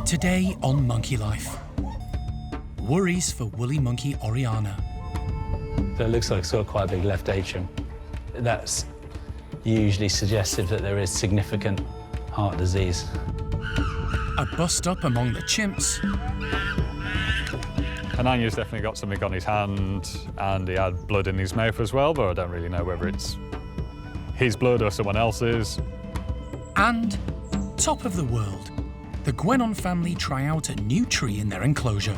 Today on Monkey Life, worries for woolly monkey Oriana. So it looks like it's got quite a big left atrium. That's usually suggestive that there is significant heart disease. A bust-up among the chimps. Ananya's definitely got something on his hand, and he had blood in his mouth as well, but I don't really know whether it's his blood or someone else's. And top of the world, the guenon family try out a new tree in their enclosure.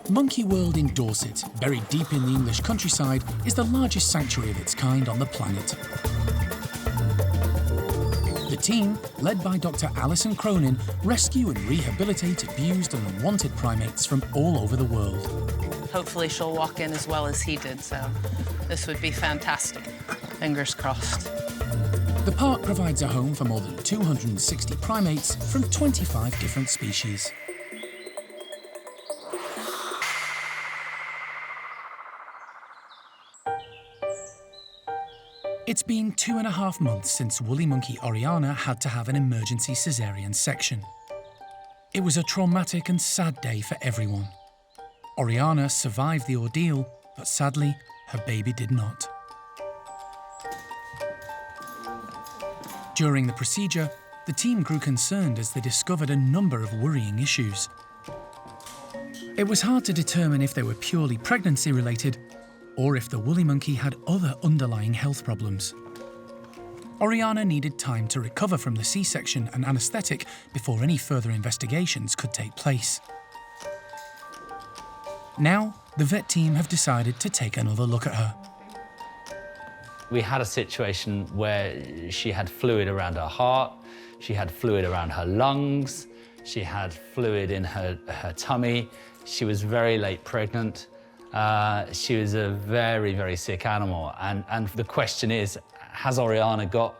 Monkey World in Dorset, buried deep in the English countryside, is the largest sanctuary of its kind on the planet. The team, led by Dr. Alison Cronin, rescue and rehabilitate abused and unwanted primates from all over the world. Hopefully she'll walk in as well as he did, so this would be fantastic. Fingers crossed. The park provides a home for more than 260 primates from 25 different species. It's been 2.5 months since woolly monkey Oriana had to have an emergency caesarean section. It was a traumatic and sad day for everyone. Oriana survived the ordeal, but sadly, her baby did not. During the procedure, the team grew concerned as they discovered a number of worrying issues. It was hard to determine if they were purely pregnancy-related or if the woolly monkey had other underlying health problems. Oriana needed time to recover from the C-section and anaesthetic before any further investigations could take place. Now, the vet team have decided to take another look at her. We had a situation where she had fluid around her heart, she had fluid around her lungs, she had fluid in her tummy, she was very late pregnant. She was a very, very sick animal. And the question is, has Oriana got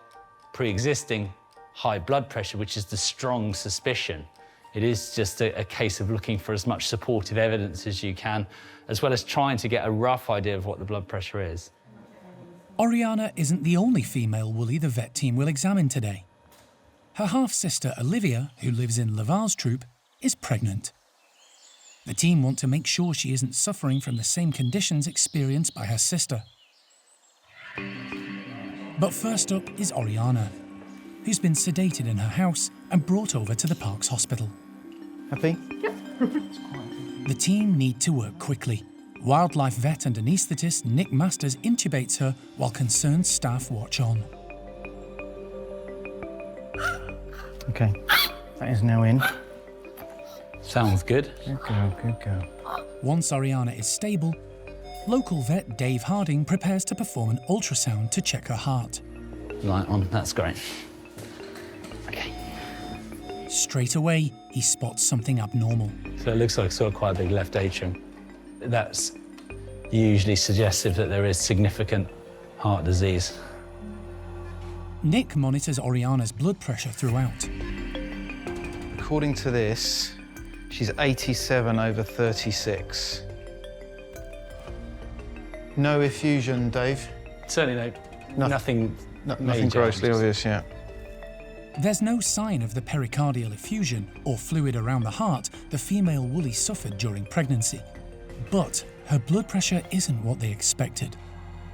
pre-existing high blood pressure, which is the strong suspicion? It is just a case of looking for as much supportive evidence as you can, as well as trying to get a rough idea of what the blood pressure is. Oriana isn't the only female woolly the vet team will examine today. Her half-sister Olivia, who lives in Laval's troop, is pregnant. The team want to make sure she isn't suffering from the same conditions experienced by her sister. But first up is Oriana, who's been sedated in her house and brought over to the park's hospital. Happy? Yep. The team need to work quickly. Wildlife vet and anaesthetist Nick Masters intubates her while concerned staff watch on. Okay, that is now in. Sounds good. Good girl, good girl. Once Oriana is stable, local vet Dave Harding prepares to perform an ultrasound to check her heart. Light on, that's great. Okay. Straight away, he spots something abnormal. So it looks like it's got quite a big left atrium. That's usually suggestive that there is significant heart disease. Nick monitors Oriana's blood pressure throughout. According to this, she's 87/36. No effusion, Dave? Certainly nothing Nothing grossly obvious, yeah. There's no sign of the pericardial effusion or fluid around the heart the female woolly suffered during pregnancy. But her blood pressure isn't what they expected.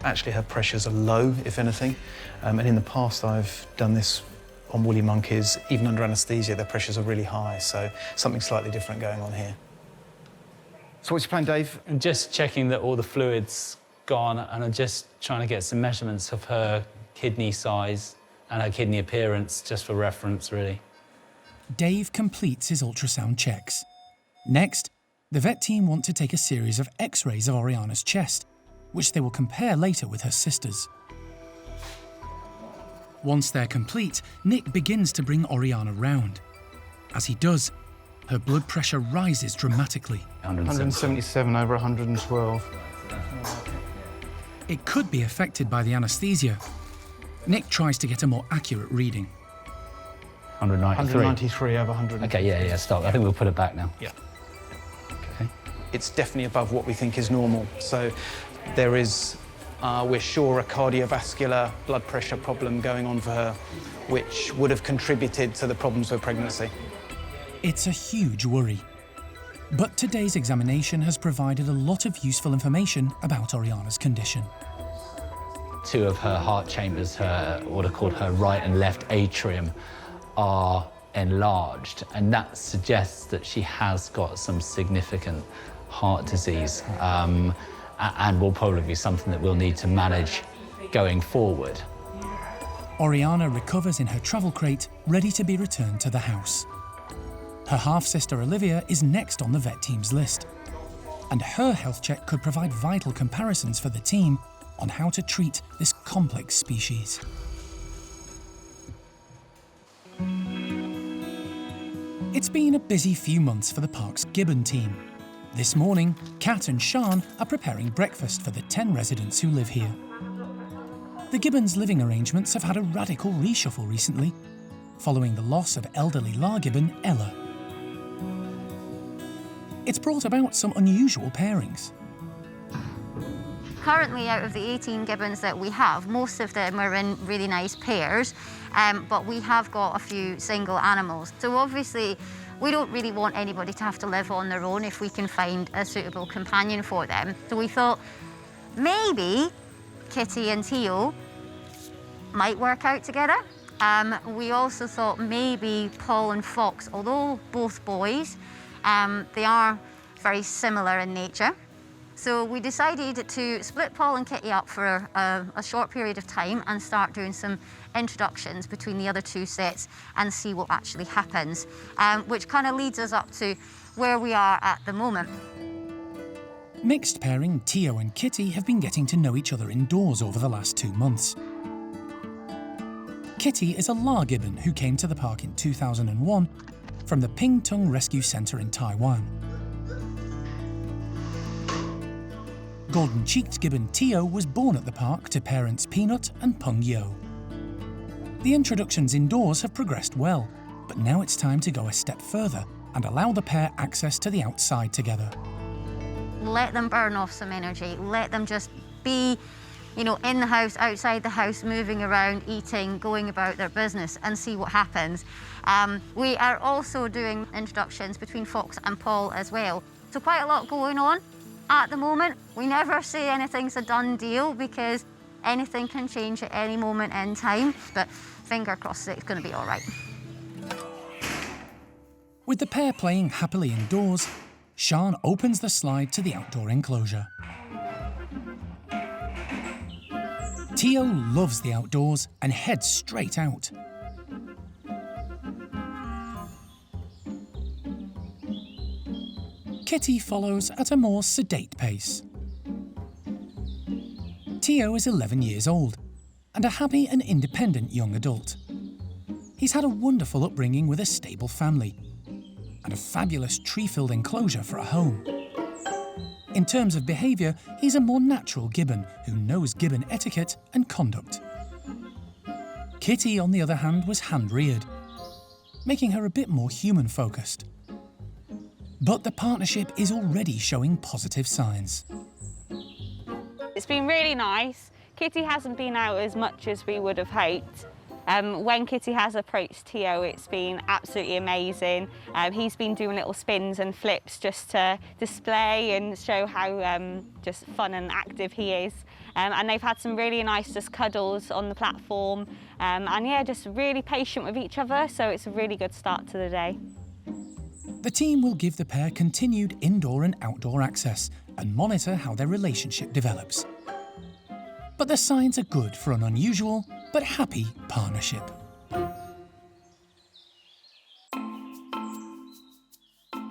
Actually, her pressures are low, if anything. And in the past, I've done this on woolly monkeys. Even under anaesthesia, their pressures are really high, so something slightly different going on here. So what's your plan, Dave? I'm just checking that all the fluid's gone, and I'm just trying to get some measurements of her kidney size and her kidney appearance, just for reference, really. Dave completes his ultrasound checks. Next, the vet team want to take a series of X-rays of Oriana's chest, which they will compare later with her sister's. Once they're complete, Nick begins to bring Oriana round. As he does, her blood pressure rises dramatically. 177/112. It could be affected by the anaesthesia. Nick tries to get a more accurate reading. 193. 193 over 100. Okay, yeah, stop. I think we'll put it back now. Yeah. Okay. It's definitely above what we think is normal. So there is, we're sure, a cardiovascular blood pressure problem going on for her, which would have contributed to the problems with pregnancy. It's a huge worry. But today's examination has provided a lot of useful information about Oriana's condition. 2 of her heart chambers, what are called her right and left atrium, are enlarged, and that suggests that she has got some significant heart disease, and will probably be something that we'll need to manage going forward. Oriana recovers in her travel crate, ready to be returned to the house. Her half-sister Olivia is next on the vet team's list, and her health check could provide vital comparisons for the team on how to treat this complex species. It's been a busy few months for the park's Gibbon team. This morning, Kat and Sian are preparing breakfast for the 10 residents who live here. The Gibbons' living arrangements have had a radical reshuffle recently, following the loss of elderly Gibbon, Ella. It's brought about some unusual pairings. Currently, out of the 18 Gibbons that we have, most of them are in really nice pairs, but we have got a few single animals. So obviously, we don't really want anybody to have to live on their own if we can find a suitable companion for them. So we thought maybe Kitty and Theo might work out together. We also thought maybe Paul and Fox, although both boys, they are very similar in nature. So we decided to split Paul and Kitty up for a short period of time and start doing some introductions between the other 2 sets and see what actually happens, which kind of leads us up to where we are at the moment. Mixed pairing Theo and Kitty have been getting to know each other indoors over the last 2 months. Kitty is a Gibbon who came to the park in 2001 from the Pingtung Rescue Centre in Taiwan. Golden-cheeked Gibbon Theo was born at the park to parents Peanut and Peng Yo. The introductions indoors have progressed well, but now it's time to go a step further and allow the pair access to the outside together. Let them burn off some energy, let them just be, in the house, outside the house, moving around, eating, going about their business, and see what happens. We are also doing introductions between Fox and Paul as well. So quite a lot going on at the moment. We never say anything's a done deal because anything can change at any moment in time, but finger crossed it's going to be all right. With the pair playing happily indoors, Sian opens the slide to the outdoor enclosure. Theo loves the outdoors and heads straight out. Kitty follows at a more sedate pace. Theo is 11 years old and a happy and independent young adult. He's had a wonderful upbringing with a stable family and a fabulous tree-filled enclosure for a home. In terms of behaviour, he's a more natural Gibbon who knows Gibbon etiquette and conduct. Kitty, on the other hand, was hand-reared, making her a bit more human-focused. But the partnership is already showing positive signs. It's been really nice. Kitty hasn't been out as much as we would have hoped. When Kitty has approached Theo, it's been absolutely amazing. He's been doing little spins and flips just to display and show how just fun and active he is. And they've had some really nice just cuddles on the platform. And yeah, just really patient with each other, so it's a really good start to the day. The team will give the pair continued indoor and outdoor access and monitor how their relationship develops. But the signs are good for an unusual but happy partnership.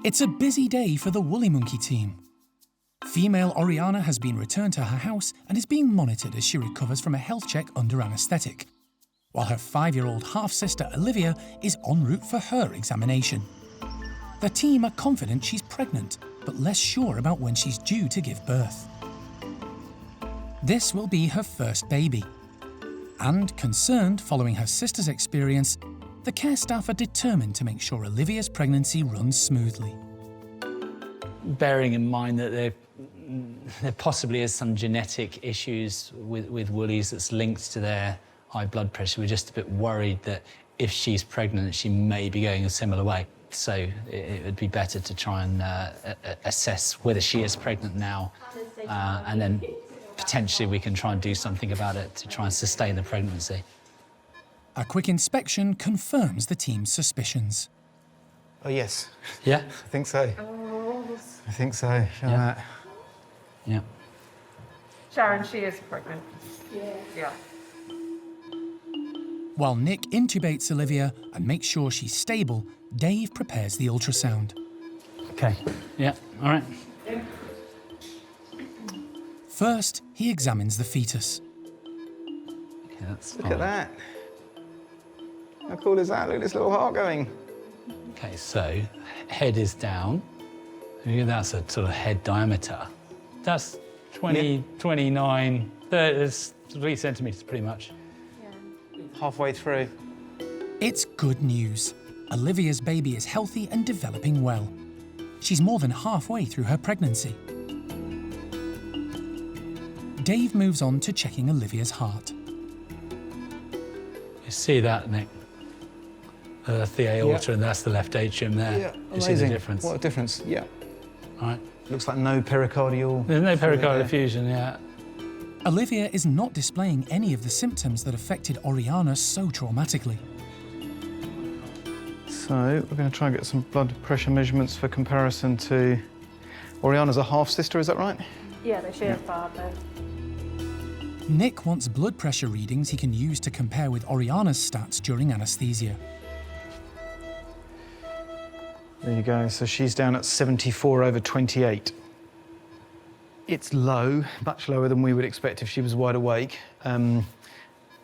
It's a busy day for the Woolly Monkey team. Female Oriana has been returned to her house and is being monitored as she recovers from a health check under anaesthetic, while her 5-year-old half-sister Olivia is en route for her examination. The team are confident she's pregnant, but less sure about when she's due to give birth. This will be her first baby. And concerned following her sister's experience, The care staff are determined to make sure Olivia's pregnancy runs smoothly. Bearing in mind that there possibly is some genetic issues with woolies that's linked to their high blood pressure, we're just a bit worried that if she's pregnant, she may be going a similar way. So it would be better to try and assess whether she is pregnant now, and then potentially we can try and do something about it to try and sustain the pregnancy. A quick inspection confirms the team's suspicions. Oh, yes. Yeah? I think so. I think so. Show that. Yeah. Sharon, she is pregnant. Yeah. While Nick intubates Olivia and makes sure she's stable, Dave prepares the ultrasound. Okay. Yeah, all right. First, he examines the fetus. Okay, that's Look at that. How cool is that? Look at this little heart going. Okay, so head is down. That's a sort of head diameter. That's 20, 29, 30, it's 3 centimetres pretty much. Halfway through. It's good news. Olivia's baby is healthy and developing well. She's more than halfway through her pregnancy. Dave moves on to checking Olivia's heart. You see that, Nick? That's the aorta and that's the left atrium there. Yeah, You see amazing. the difference? What a difference, yeah. All right. Looks like no pericardial. There's no fluid pericardial there. effusion, yeah. Olivia is not displaying any of the symptoms that affected Oriana so traumatically. So we're going to try and get some blood pressure measurements for comparison to... Oriana's a half-sister, is that right? Yeah, they share a father. Nick wants blood pressure readings he can use to compare with Oriana's stats during anaesthesia. There you go. So she's down at 74/28. It's low, much lower than we would expect if she was wide awake.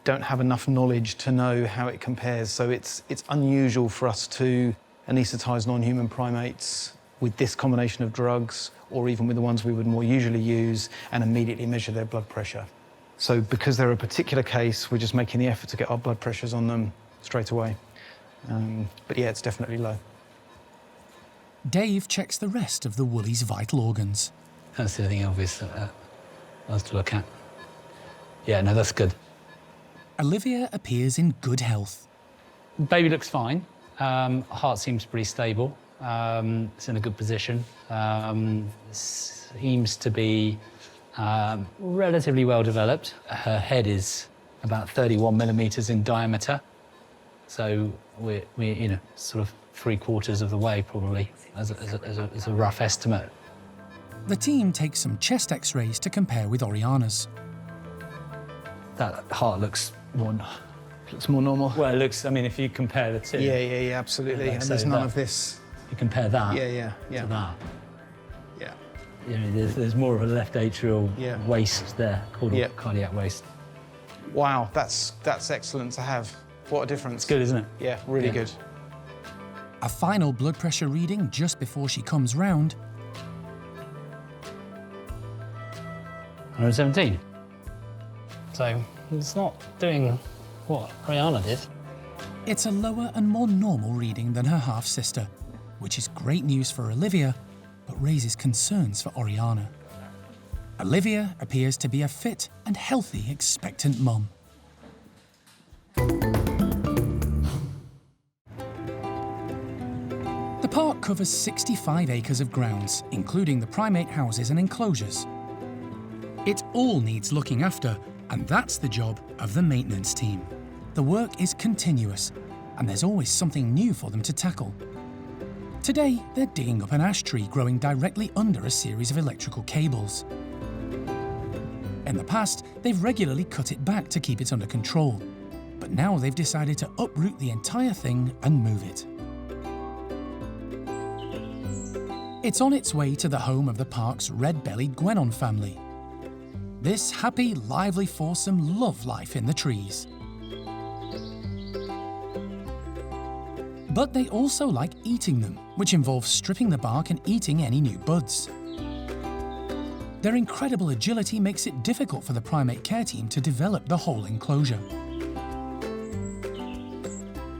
Don't have enough knowledge to know how it compares, so it's unusual for us to anaesthetise non-human primates with this combination of drugs, or even with the ones we would more usually use, and immediately measure their blood pressure. So because they're a particular case, we're just making the effort to get our blood pressures on them straight away. But yeah, it's definitely low. Dave checks the rest of the woolly's vital organs. That's the thing obvious us to look at. Yeah, no, that's good. Olivia appears in good health. Baby looks fine. Heart seems pretty stable. It's in a good position. Seems to be relatively well developed. Her head is about 31 millimetres in diameter. So we're you know, sort of 3/4 of the way probably as a rough estimate. The team takes some chest x-rays to compare with Oriana's. That heart looks more... Looks more normal. Well, it looks, I mean, if you compare the two... Yeah, absolutely. Yeah, And so there's none that- of this. You compare that Yeah. to that. Yeah. You know, there's more of a left atrial Yeah. waste there, called Yeah. cardiac waste. Wow, that's excellent to have. What a difference. It's good, isn't it? Yeah, really Yeah. good. A final blood pressure reading just before she comes round. 117. So it's not doing what Oriana did. It's a lower and more normal reading than her half-sister, which is great news for Olivia, but raises concerns for Oriana. Olivia appears to be a fit and healthy expectant mum. The park covers 65 acres of grounds, including the primate houses and enclosures. It all needs looking after, and that's the job of the maintenance team. The work is continuous, and there's always something new for them to tackle. Today, they're digging up an ash tree growing directly under a series of electrical cables. In the past, they've regularly cut it back to keep it under control, but now they've decided to uproot the entire thing and move it. It's on its way to the home of the park's red-bellied guenon family. This happy, lively foursome love life in the trees. But they also like eating them, which involves stripping the bark and eating any new buds. Their incredible agility makes it difficult for the primate care team to develop the whole enclosure.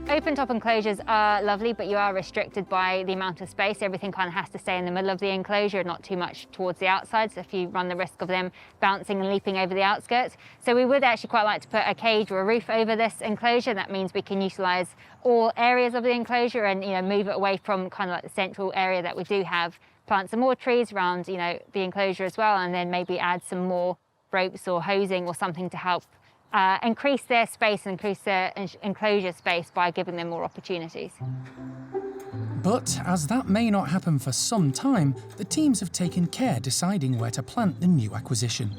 Open-top enclosures are lovely, but you are restricted by the amount of space. Everything kind of has to stay in the middle of the enclosure, not too much towards the outside, so if you run the risk of them bouncing and leaping over the outskirts. So we would actually quite like to put a cage or a roof over this enclosure. That means we can utilise all areas of the enclosure and, you know, move it away from kind of like the central area that we do have. Plant some more trees around, you know, the enclosure as well, and then maybe add some more ropes or hosing or something to help increase their space and increase their enclosure space by giving them more opportunities. But as that may not happen for some time, the teams have taken care deciding where to plant the new acquisition.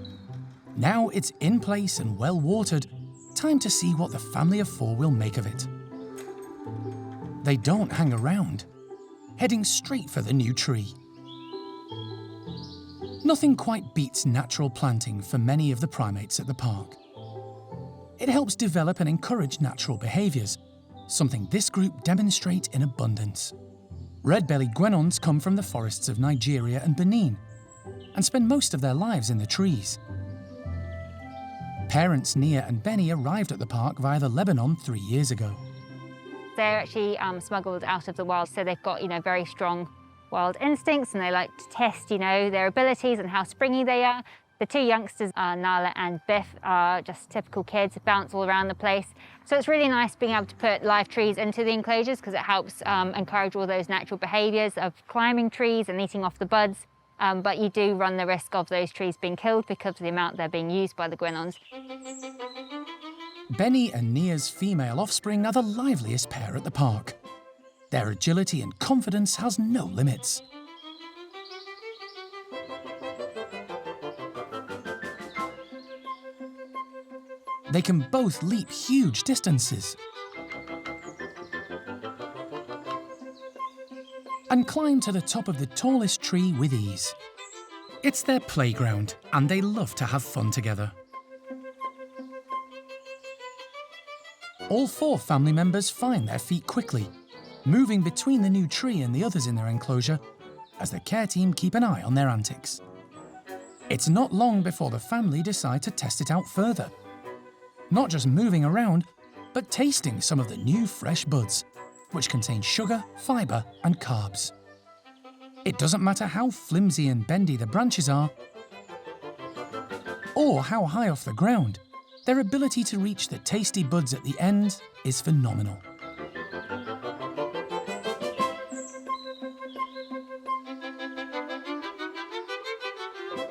Now it's in place and well watered, time to see what the family of four will make of it. They don't hang around, heading straight for the new tree. Nothing quite beats natural planting for many of the primates at the park. It helps develop and encourage natural behaviours, something this group demonstrate in abundance. Red-bellied guenons come from the forests of Nigeria and Benin and spend most of their lives in the trees. Parents Nia and Benny arrived at the park via the Lebanon 3 years ago. They're actually smuggled out of the wild, so they've got, you know, very strong wild instincts, and they like to test, you know, their abilities and how springy they are. The two youngsters, Nala and Biff, are just typical kids, bounce all around the place. So it's really nice being able to put live trees into the enclosures because it helps encourage all those natural behaviours of climbing trees and eating off the buds. But you do run the risk of those trees being killed because of the amount they're being used by the guenons. Benny and Nia's female offspring are the liveliest pair at the park. Their agility and confidence has no limits. They can both leap huge distances and climb to the top of the tallest tree with ease. It's their playground, and they love to have fun together. All four family members find their feet quickly, moving between the new tree and the others in their enclosure as the care team keep an eye on their antics. It's not long before the family decide to test it out further. Not just moving around, but tasting some of the new fresh buds, which contain sugar, fibre and carbs. It doesn't matter how flimsy and bendy the branches are, or how high off the ground, their ability to reach the tasty buds at the end is phenomenal.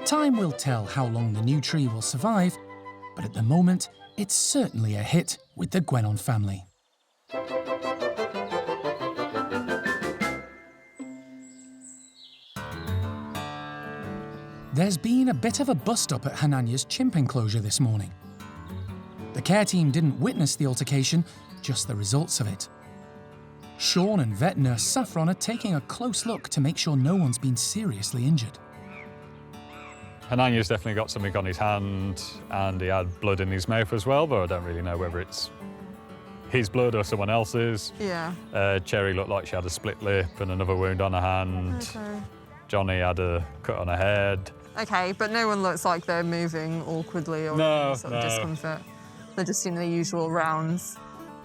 Time will tell how long the new tree will survive, but at the moment, it's certainly a hit with the guenon family. There's been a bit of a bust-up at Hananya's chimp enclosure this morning. The care team didn't witness the altercation, just the results of it. Sean and vet nurse Saffron are taking a close look to make sure no one's been seriously injured. Hananya's definitely got something on his hand, and he had blood in his mouth as well, but I don't really know whether it's his blood or someone else's. Yeah. Cherry looked like she had a split lip and another wound on her hand. Okay. Johnny had a cut on her head. Okay, but no one looks like they're moving awkwardly or any sort of discomfort. They're just doing the usual rounds.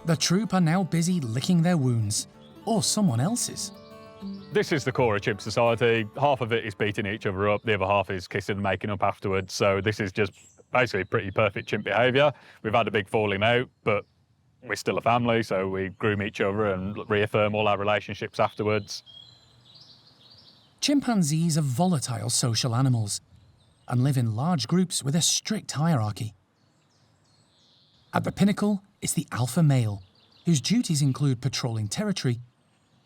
The troop are now busy licking their wounds, or someone else's. This is the core of Chimp Society. Half of it is beating each other up, the other half is kissing and making up afterwards. So this is just basically pretty perfect chimp behaviour. We've had a big falling out, but we're still a family, so we groom each other and reaffirm all our relationships afterwards. Chimpanzees are volatile social animals and live in large groups with a strict hierarchy. At the pinnacle is the alpha male, whose duties include patrolling territory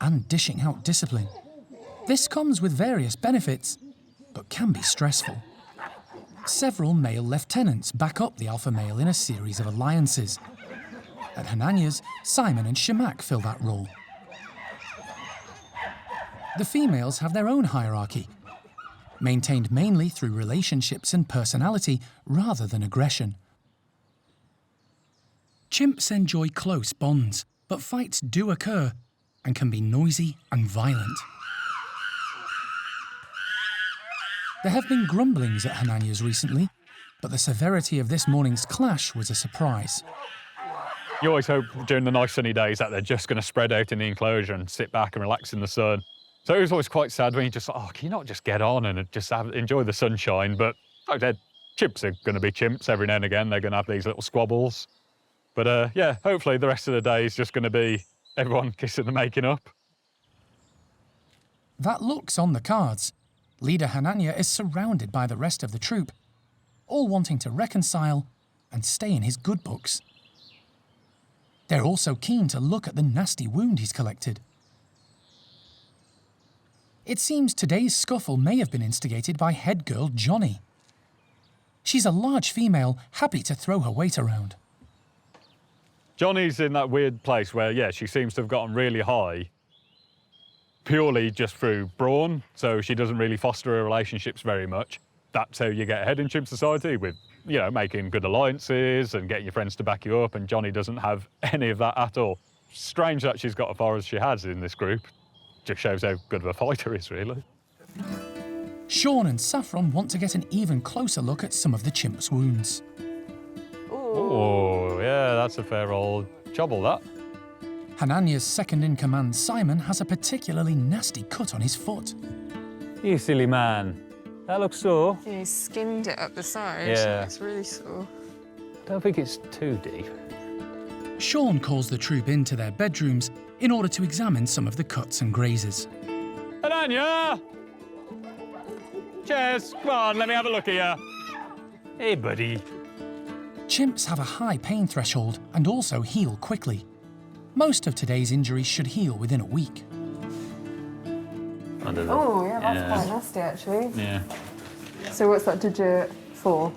and dishing out discipline. This comes with various benefits, but can be stressful. Several male lieutenants back up the alpha male in a series of alliances. At Hananya's, Simon and Shamak fill that role. The females have their own hierarchy, maintained mainly through relationships and personality rather than aggression. Chimps enjoy close bonds, but fights do occur and can be noisy and violent. There have been grumblings at Hananya's recently, but the severity of this morning's clash was a surprise. You always hope during the nice sunny days that they're just going to spread out in the enclosure and sit back and relax in the sun. So it was always quite sad when you just thought, oh, can you not just get on and just enjoy the sunshine? But like I said, chimps are going to be chimps every now and again. They're going to have these little squabbles. But yeah, hopefully the rest of the day is just going to be everyone kissing and making up. That looks on the cards. Leader Hananya is surrounded by the rest of the troop, all wanting to reconcile and stay in his good books. They're also keen to look at the nasty wound he's collected. It seems today's scuffle may have been instigated by head girl Johnny. She's a large female, happy to throw her weight around. Johnny's in that weird place where, yeah, she seems to have gotten really high purely just through brawn, so she doesn't really foster her relationships very much. That's how you get ahead in chimp society, with, you know, making good alliances and getting your friends to back you up, and Johnny doesn't have any of that at all. Strange that she's got as far as she has in this group. Just shows how good of a fighter is, really. Sean and Saffron want to get an even closer look at some of the chimp's wounds. Oh, yeah, that's a fair old chobble, that. Hananya's second-in-command, Simon, has a particularly nasty cut on his foot. You silly man. That looks sore. Yeah, he skinned it up the side. Yeah. It's really sore. Don't think it's too deep. Sean calls the troop into their bedrooms in order to examine some of the cuts and grazes. Hananya! Cheers, come on, let me have a look at you. Hey, buddy. Chimps have a high pain threshold and also heal quickly. Most of today's injuries should heal within a week. Oh, yeah, that's quite nasty, actually. Yeah. So what's that digit for?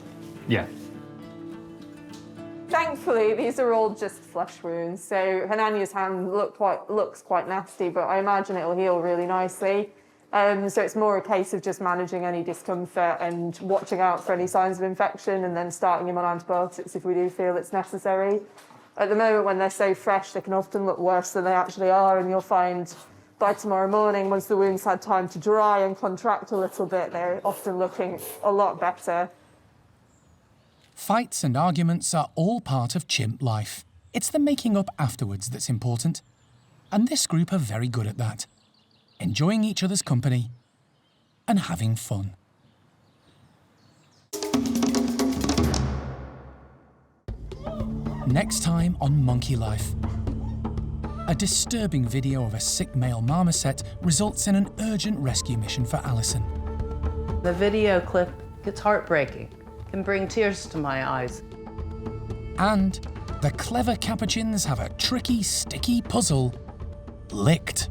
Yeah. Thankfully, these are all just flesh wounds. So Hananya's hand looks quite nasty, but I imagine it'll heal really nicely. So it's more a case of just managing any discomfort and watching out for any signs of infection, and then starting him on antibiotics if we do feel it's necessary. At the moment, when they're so fresh, they can often look worse than they actually are, and you'll find by tomorrow morning, once the wound's had time to dry and contract a little bit, they're often looking a lot better. Fights and arguments are all part of chimp life. It's the making up afterwards that's important. And this group are very good at that. Enjoying each other's company and having fun. Next time on Monkey Life. A disturbing video of a sick male marmoset results in an urgent rescue mission for Alison. The video clip, it's heartbreaking. Can bring tears to my eyes. And the clever capuchins have a tricky, sticky puzzle licked.